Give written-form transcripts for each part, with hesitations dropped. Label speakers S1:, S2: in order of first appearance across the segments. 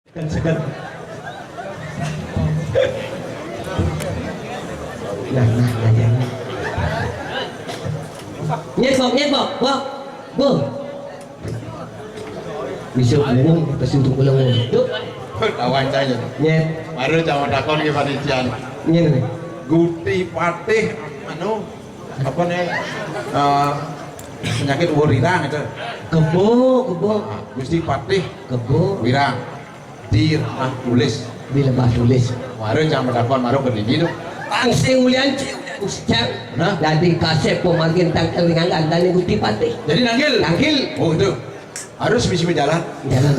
S1: Segan. Nah, nyet bok. Bisa ngomong pasti untuk ulang. Yuk.
S2: Lawan saya.
S1: Nyet.
S2: Baru jangan takon ke panitia.
S1: Nyet.
S2: Guti Patih anu apa nih? Penyakit wirang itu.
S1: Kebo.
S2: Gusti Patih
S1: Kebo.
S2: wirang. Dir tulis.
S1: Bila tulis.
S2: Baru jangan takon baru ke diri tuh.
S1: Tangsing ulian Ustaz. Nah, jadi kasep pemakin tangkel dengan dan Gusti Patih.
S2: Jadi nanggil. Oh itu. Harus bisa jalan.
S1: Jalan.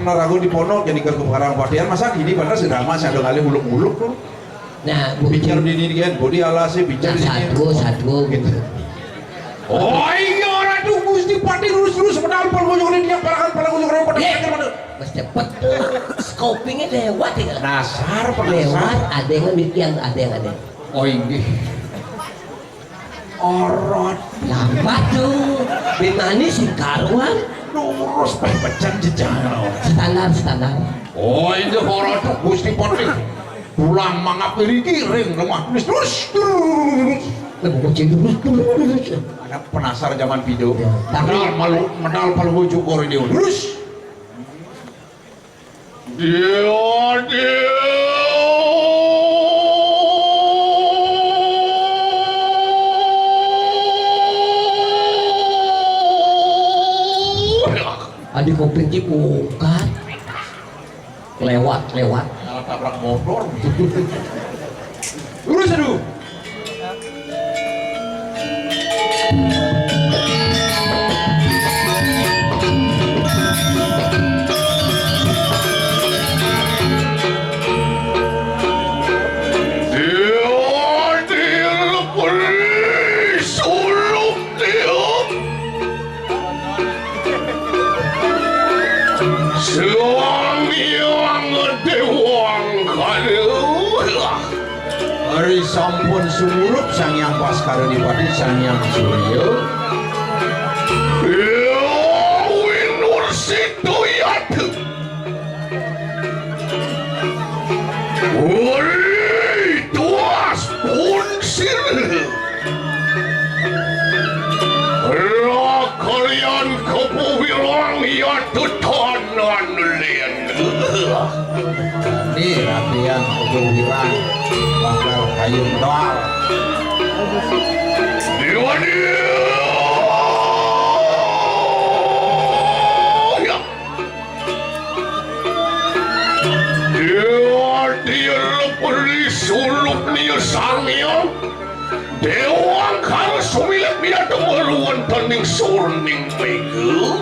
S2: Narago di Pono jadi ke Karang Patian masa gini bener sedama satu kali muluk-muluk tuh.
S1: Nah,
S2: bicara di ini kan bodi alasi bicara di sini.
S1: Satu gitu.
S2: Oh iya orang tuh Gusti Patih lurus pedal palgojok dia palgojok pada
S1: Mas cepet scopingnya lewat ya.
S2: Nasar
S1: Lewat ada yang ada.
S2: Oh ini. Orot
S1: lambat tuh. Bimani si karuan
S2: lurus pecan jejak.
S1: Standar.
S2: Oh ini orot tuh Gusti Patih. Pulang mangap ring rumah terus. Ada penasar zaman video. Medal palu cukur ini terus. Dia.
S1: Adik koping bukan. Lewat.
S2: Kalau tabrak motor. Lurus aduh. Hari sampun sumurup sang yang paskara dipati sang yang surya winur situ yatu wari tuas pun sir kalian kepuwilang yatu tanan lian ini latihan kepuwilang bakal kayu doang dia leperi suluk nih sangnya dewa kang sumilik dia temeruan tening surning megu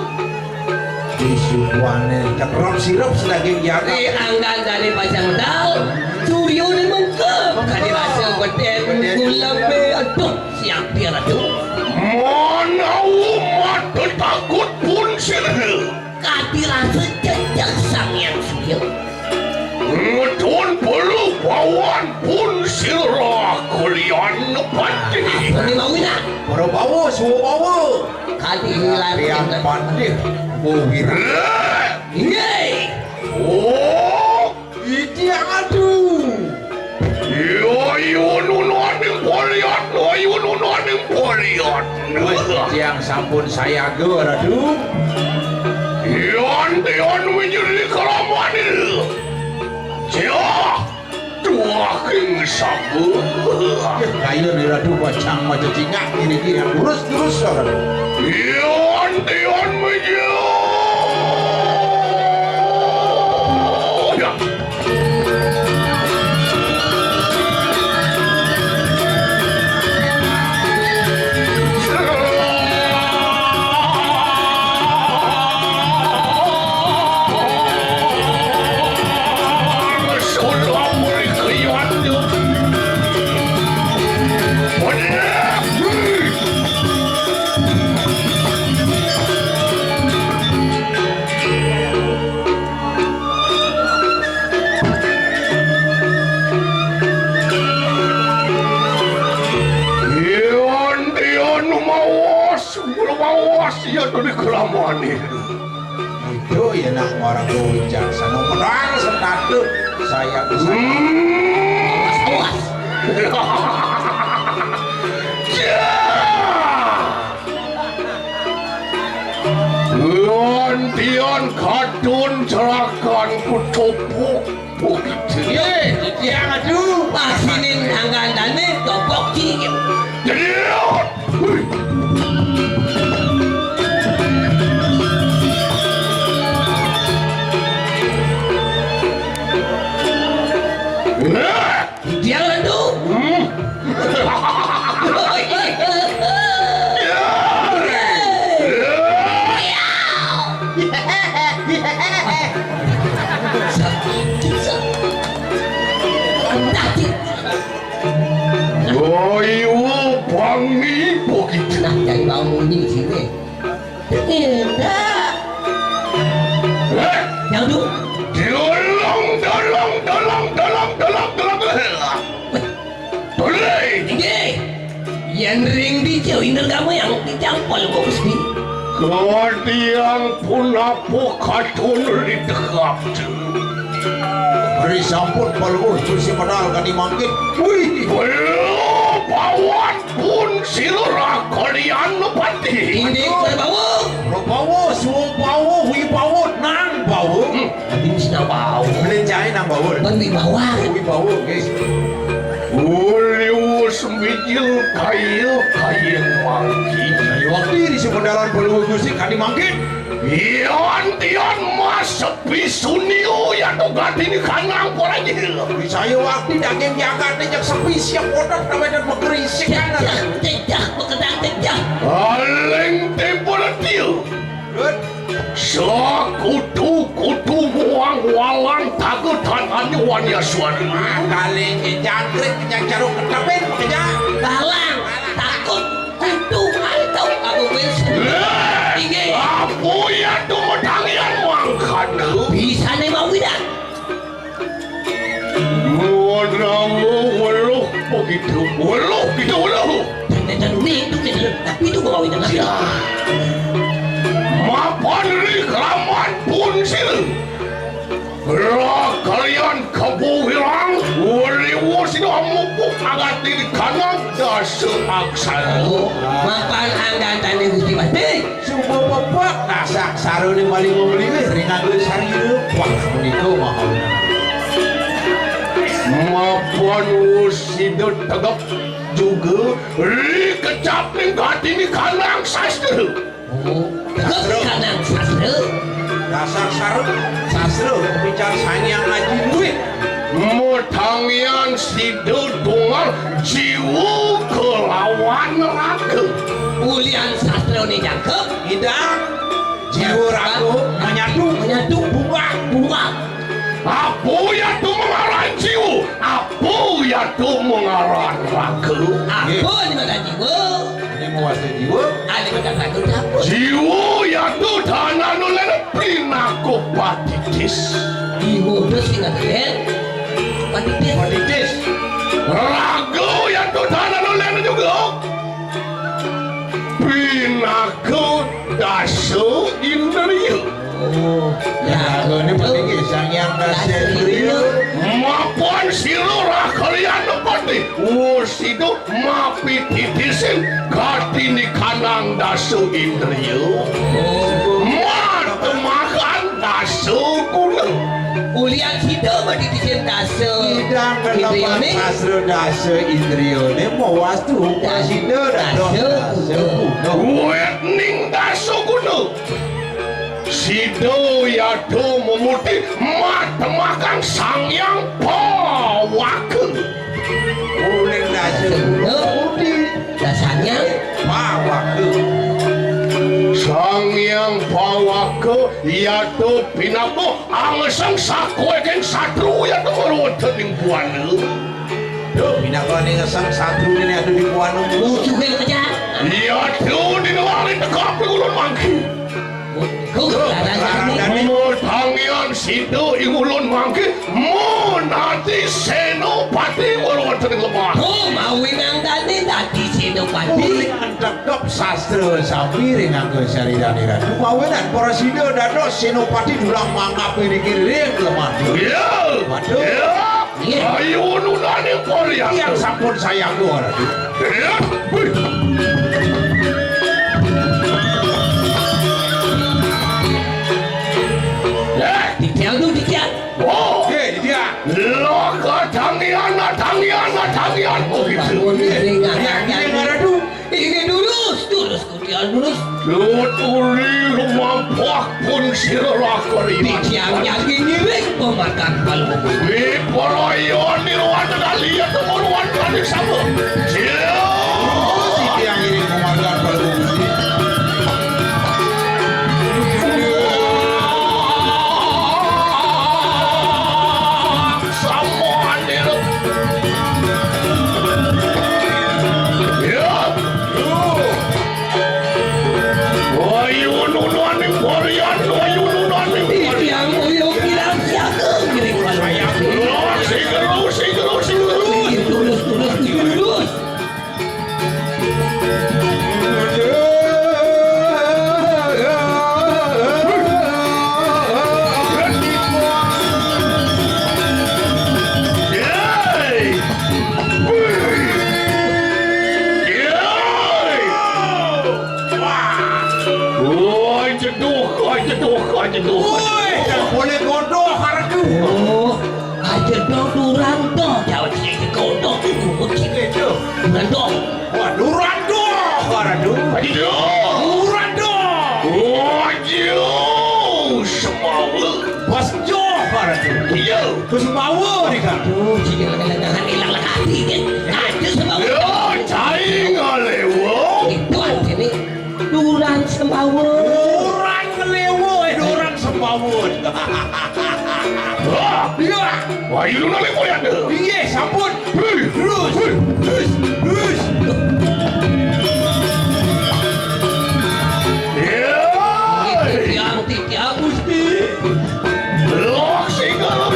S2: disuguhane keterap sirup selagi jaga
S1: anggan dari pasang daun Suryo ni mengkep kali rasa beten gula be aduh siap dia aduh
S2: mana umat takut pun sirhe
S1: kati rasa jejak sang yang sugil
S2: ngedon perlu bawan pun sirah kalian Patih
S1: ini mau nak
S2: baru bawa semua bawa
S1: kali hilang
S2: yang Patih buwira
S1: yeay
S2: oh ini aduh yo nunuaning polion yang sampun saya ger aduh yon menjadi kelamaan itu jauh dua king sabu kayu nih aduh bacang macam cingak ini yang lurus yon menjadi Aduh ya nak orang dojak sana menang setatu saya kesana.
S1: Awas.
S2: Lantian kadun cerakan kutopuk begitu.
S1: Yang aduh, pasinin anggandane topok dikit.
S2: Jadi
S1: dia lendu.
S2: Ayo bangi begitu.
S1: Nah, jadi bangun di sini. Tidak. Yang tu.
S2: Tolong.
S1: Tinggi. Yang ring di jauh ini kamu yang dicampur bagus ni.
S2: Kadiang punah pokatun didekap. Beri sampun palur kursi padahal kan dimangkit. Wih, bawat pun silura kalian Patih.
S1: Ini berbawa.
S2: Bawa, suung bawa, hui bawa, nang bawa.
S1: Nanti mesti nak bawa.
S2: Melencahin nang bawa.
S1: Bagi bawa.
S2: Hui bawa, guys. Ulius mijil kayu mangki. Kayu waktu di sependaran palur kursi kan dimangkit. Tian mas sepi sunio ya tuh gati ni kanang poranya. Saya waktu daging jaga nejak sepi siap otak namanya dan mengerisik kanan.
S1: Tidak, berkedang tidak.
S2: Aleng tempo letil. Kutu muang walang takutan anyuan ya suara. Kaleng jangkrik jaruk ketapin kerja.
S1: Balang, takut, kutu, atau aku bisa. Tinggi.
S2: Apa ya tuh medangian mangkan?
S1: Bisa nih mau tidak?
S2: Waduh, begitu. Waduh.
S1: Dan itu kita, tapi itu mau tidak ngerti.
S2: Mapan di kelaman pun sil. Kalian kebuhilang, waliwo sino mupuk agak di kanan dasa aksara.
S1: Makan anggan tani Gusti Patih.
S2: Semua bapak nasa aksara ni paling membeli ringan gue sari itu. Wah, menikah mahal. Mapan usido tegap juga li kecap ning gati ni kanang sastra.
S1: Tegap kanan sastra.
S2: Dasar sastra bicara sanyang ngaji duit. Mutangian sido dongal jiwa kelawan raga.
S1: Ulian sastra ni jangkep.
S2: Tidak. Jiwa raga menyatu bunga. Apa ya tu mengarah jiwa? Apa ya tu mengarah raga?
S1: Apa ni makan jiwa?
S2: Ini menguasai jiwa.
S1: Ada makan raga dapur.
S2: Jiwa ya tu dana nulen pinaku patitis.
S1: Jiwa terus tinggal kalian. Patitis.
S2: Raga ya tu dana nulen juga. Pinaku dasu indriya.
S1: Raga
S2: ni penting yang dasu indriya. Mapuan silurah kalian nepati. Usido mapi titisin gati ni kanang dasu indriya. Mata makan dasu kuno.
S1: Ulian sido matitisin dasu.
S2: Tidak kenapa sastra dasu indriya ni mawastu pasido dasu kuno. Wet ning dasu kuno. Sido ya tu memuti mata makan sang yang pawaku. Uling dasu memuti
S1: dasarnya
S2: pawaku. Sang yang pawaku ya tu pinaku angsang sakwe keng satru ya tu meruwet ning buana. Pinaku ning sang satru ni ada di buana.
S1: lucu yang kerja.
S2: Ya tu di luar tekap ulun mangki. Tangian sido ingulun mangki monati seno pati walau tening lemah.
S1: Oh, mau inang tadi tadi sini Patih Patih
S2: Cakep sastra samiri nganggo sarirani ratu mawenan para sida dados senopati dulang mangap ini kiring lemah. Iya. Waduh. Iya. Ayo nunane Korea. Yang sampun sayang gua ratu. Iya.
S1: Tidak tuh tidak.
S2: Oh, dia. Lo tangian begitu. Ini ratu.
S1: Ini lurus kudian lurus.
S2: Lutuli lumampah pun sirlah kori.
S1: Tiangnya gini pemakan kalau
S2: Wih, poroyon di ruang lihat temuruan kali sama. Cio. Si tiang ini pemakan kalau boleh godok haratu.
S1: Oh, aja dong durang dong. Jawab sini godok kucing itu. Durang dong.
S2: Wah, durang dong haratu. Ayo. Durang dong. Ayo. Semawa. Bos jo haratu. Iya. Semawa nih kan.
S1: Tuh, sini lengan hilang hati kan. Ada semawa.
S2: Ya, cai ngalewo.
S1: Itu sini. Durang semawa.
S2: Durang ngalewo, durang semawa. Iya. Wah, itu nale koyan deh. Iya, sampun. Terus.
S1: Yang tidak mesti.
S2: Loh, singa.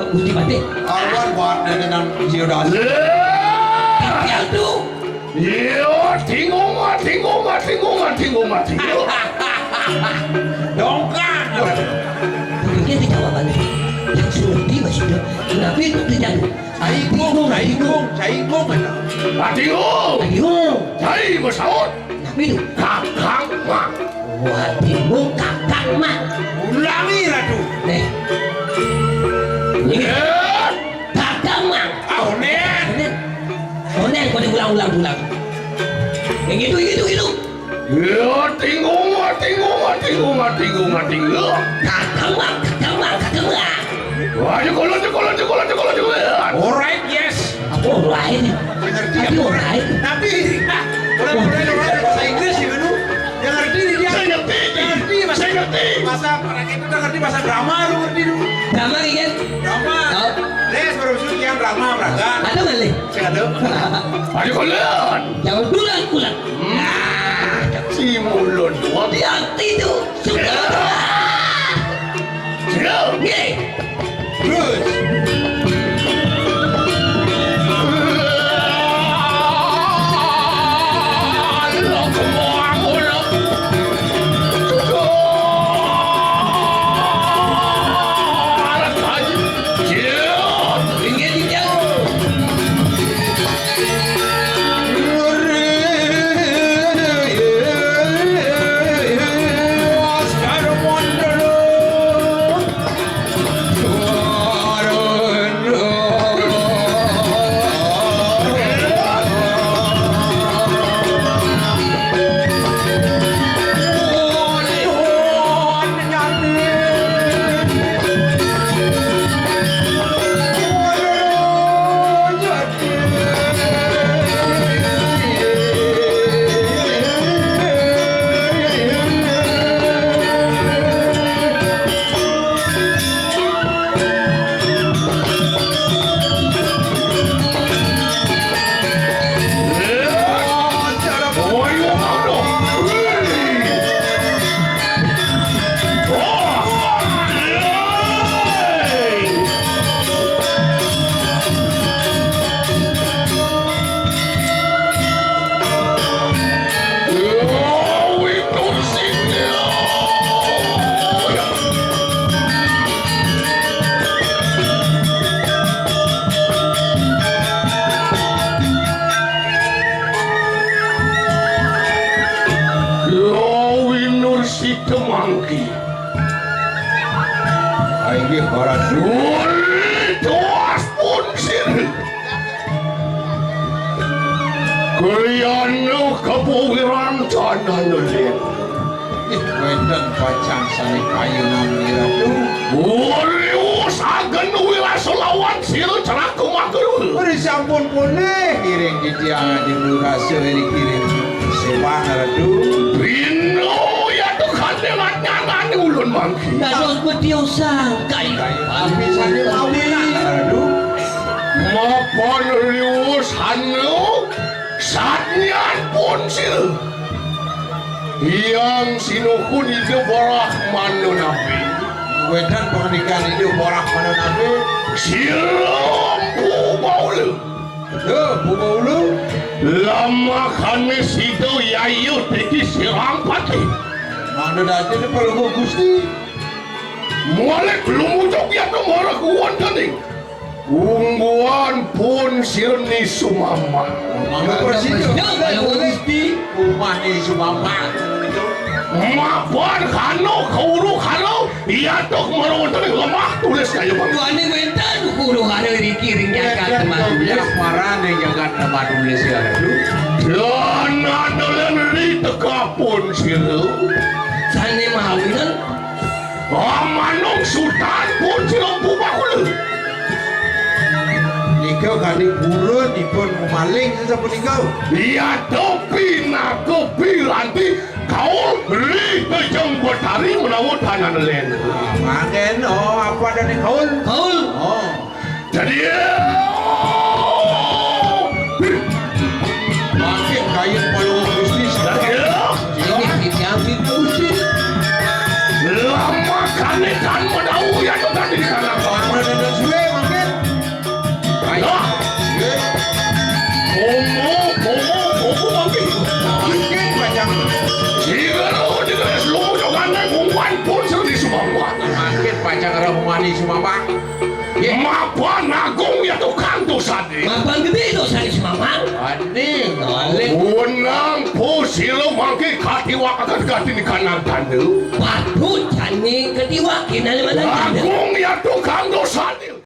S1: Gusti Patih.
S2: Arwan buat dengan geodas.
S1: Yang tu.
S2: Yo, tinggung mati. Dongkang.
S1: Mungkin tidak jawabannya. Yang seperti masih ada. Kenapa itu tidak?
S2: Sainggung.
S1: Ayo.
S2: Cai bersaut.
S1: Kenapa itu?
S2: Kakak mak.
S1: Wah, bingung kakak mak.
S2: Ulangi ratu.
S1: Nih. Kakak mak. Onen kau diulang. Yang itu.
S2: Ya, tinggung mati.
S1: Kakak mak.
S2: Wah, jekolo. Alright, yes.
S1: Alright.
S2: Tapi bahasa Inggris ya kan? Yang ngerti dia. Saya ngerti. Masa orang itu udah ngerti bahasa drama, lu ngerti dulu.
S1: Drama kan?
S2: Drama. Les baru syuting yang drama, Braga.
S1: Ada nggak le?
S2: Saya ada. Ayo kalian.
S1: Jangan pulang.
S2: Si mulut.
S1: Hati-hati tu. Sudah.
S2: Terus. Gianyar kepuwiran janan ulit.
S3: Wedan pacang sani kayu namira tu.
S2: Warius agen wila selawan siru cerak kumakru.
S3: Beri sampun boleh kiring kitiangan di berhasil dikirim sebana tu.
S2: Bino ya tuh kandengan nyangan ulun mangki.
S1: Nados betiau sangkai.
S3: Tapi sani mau nak tu.
S2: Mapan rius hanu satnian pun sil. Yang sinukun itu borak manu nabi.
S3: Wedan pernikahan itu borak mana nabi.
S2: Silam pubaulu.
S3: Pubaulu.
S2: Lama kami situ yayu teki sirang Patih.
S3: Mana dah itu perlu gusti.
S2: Mulai belum ujung ya tuh marah kuat tadi. Ungguan pun sirni sumama.
S3: Mana persija.
S1: Kalau gusti
S3: Rumah ni sumama.
S2: Mapan kano kauru kano iya tuh marah tadi lemah tulis kayu bang.
S1: tuane wetan kudu ada dikiring jagat teman.
S3: Ya marah ni jagat nama tulis ya tu.
S2: Dan ada lagi tekapun siru.
S1: Sane mahawinan
S2: Manong sultan pun silang pubakul.
S3: Nikau kali burun ipun memaling sesapun nikau.
S2: Iya topi nak kopi nanti kau beli kejeng bertari menawut tanan len.
S3: Makan apa ada ni kaul?
S1: kaul
S3: Oh.
S2: Jadi
S3: Makin kain palu gusti sedang.
S1: ini diambil gusti.
S2: lama kane kan menau ya tu tadi di sana.
S3: Mana ada suwe makin?
S2: Lah, momo mangki.
S3: Makin macam
S2: Jika lo di garis lu jangan ngumpan pun sering semua.
S3: makin pacang arah mani semua pak.
S2: Mapa nagung ya tu kanto sadi.
S1: Mapan gede itu sari semamang.
S3: Aning, balik.
S2: Unang po sila mangki katiwa akan gati ni kanan tandu.
S1: Patut sani ketiwakin alam alam.
S2: Nagung ya tu kanto sadi.